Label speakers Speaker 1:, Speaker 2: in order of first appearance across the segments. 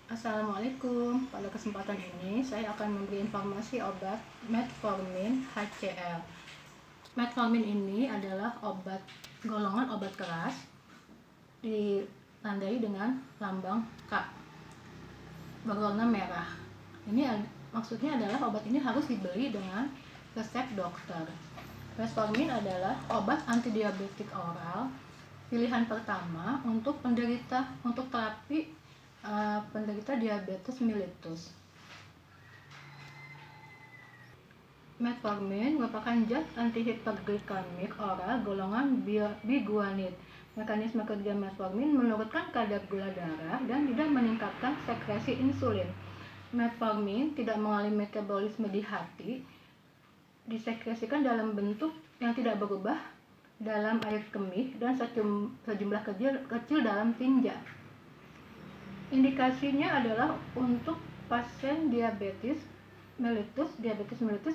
Speaker 1: Assalamualaikum. Pada kesempatan ini saya akan memberi informasi obat Metformin HCl. Metformin ini adalah obat golongan obat keras, ditandai dengan lambang K berwarna merah. Maksudnya adalah obat ini harus dibeli dengan resep dokter. Metformin adalah obat antidiabetik oral pilihan pertama untuk terapi penderita diabetes mellitus. Metformin merupakan zat antihiperglikemik oral golongan biguanid. Mekanisme kerja metformin menurunkan kadar gula darah dan tidak meningkatkan sekresi insulin. Metformin tidak mengalami metabolisme di hati, disekresikan dalam bentuk yang tidak berubah dalam air kemih dan sejumlah kecil dalam tinja. Indikasinya adalah untuk pasien diabetes mellitus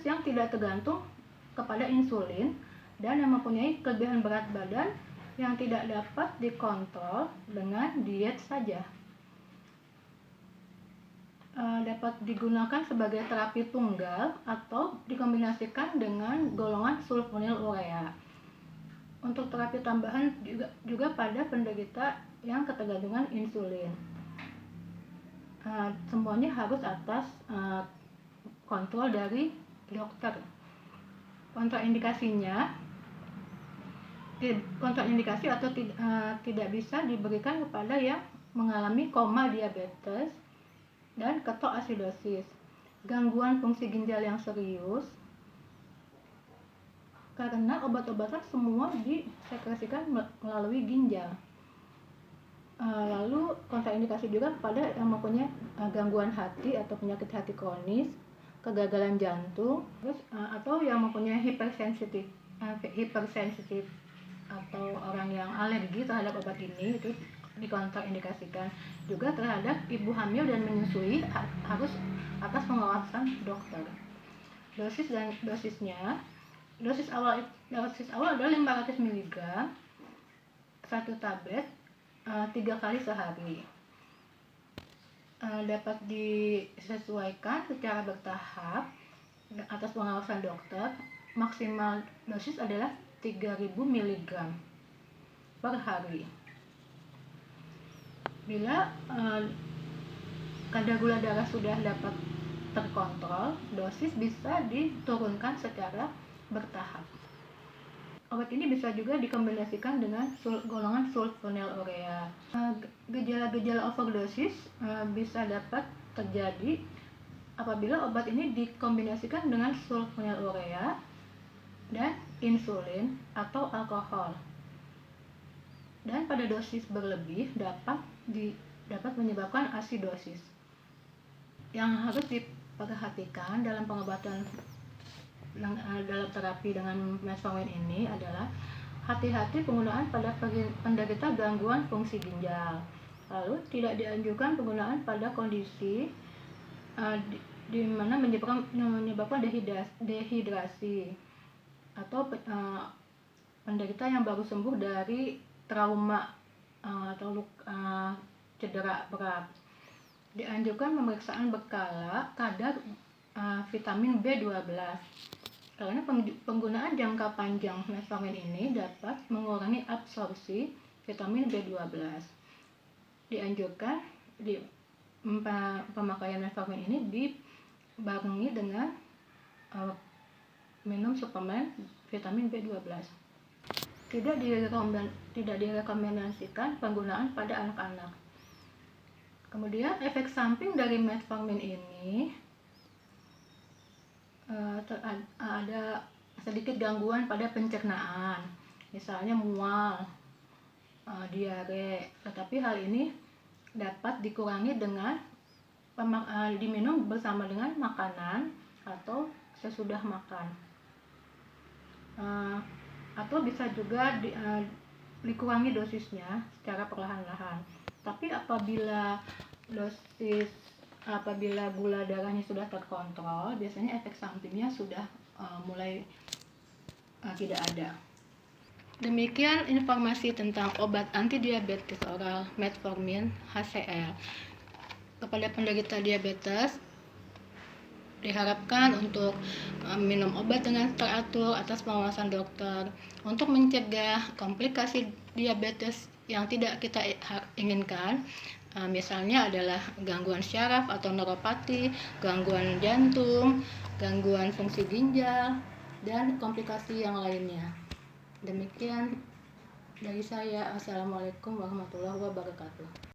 Speaker 1: yang tidak tergantung kepada insulin dan yang mempunyai kelebihan berat badan yang tidak dapat dikontrol dengan diet saja. Dapat digunakan sebagai terapi tunggal atau dikombinasikan dengan golongan sulfonylurea. Untuk terapi tambahan juga pada penderita yang ketergantungan insulin. Semuanya harus atas kontrol dari dokter. Kontraindikasi atau tidak bisa diberikan kepada yang mengalami koma diabetes dan ketoasidosis, gangguan fungsi ginjal yang serius, karena obat-obatan semua disekresikan melalui ginjal. Lalu kontraindikasi juga pada yang mempunyai gangguan hati atau penyakit hati kronis, kegagalan jantung, atau yang mempunyai hipersensitif atau orang yang alergi terhadap obat ini, itu dikontraindikasikan. Juga terhadap ibu hamil dan menyusui harus atas pengawasan dokter. Dosis awal adalah 500 mg satu tablet 3 kali sehari. Dapat disesuaikan secara bertahap atas pengawasan dokter. Maksimal dosis adalah 3000 mg per hari. Bila kadar gula darah sudah dapat terkontrol, dosis bisa diturunkan secara bertahap. Obat ini bisa juga dikombinasikan dengan golongan sulfonylurea. Gejala-gejala overdosis bisa dapat terjadi apabila obat ini dikombinasikan dengan sulfonylurea dan insulin atau alkohol. Dan pada dosis berlebih dapat menyebabkan asidosis. Yang harus diperhatikan dalam pengobatan dalam terapi dengan metformin ini adalah hati-hati penggunaan pada penderita gangguan fungsi ginjal. Lalu tidak dianjurkan penggunaan pada kondisi di mana menyebabkan dehidrasi atau penderita yang baru sembuh dari trauma atau cedera berat. Dianjurkan pemeriksaan berkala kadar vitamin B12 karena penggunaan jangka panjang metformin ini dapat mengurangi absorpsi vitamin B12. Dianjurkan pemakaian metformin ini dibarengi dengan minum suplemen vitamin B12. Tidak direkomendasikan penggunaan pada anak-anak. Kemudian efek samping dari metformin ini ada sedikit gangguan pada pencernaan, misalnya mual, diare. Tetapi hal ini dapat dikurangi dengan diminum bersama dengan makanan atau sesudah makan, atau bisa juga dikurangi dosisnya secara perlahan-lahan. Tapi apabila gula darahnya sudah terkontrol, biasanya efek sampingnya sudah mulai tidak ada. Demikian informasi tentang obat antidiabetes oral Metformin HCl. kepada penderita diabetes diharapkan untuk minum obat dengan teratur atas pengawasan dokter untuk mencegah komplikasi diabetes yang tidak kita inginkan. Misalnya adalah gangguan syaraf atau neuropati, gangguan jantung, gangguan fungsi ginjal, dan komplikasi yang lainnya. Demikian dari saya. Assalamualaikum warahmatullahi wabarakatuh.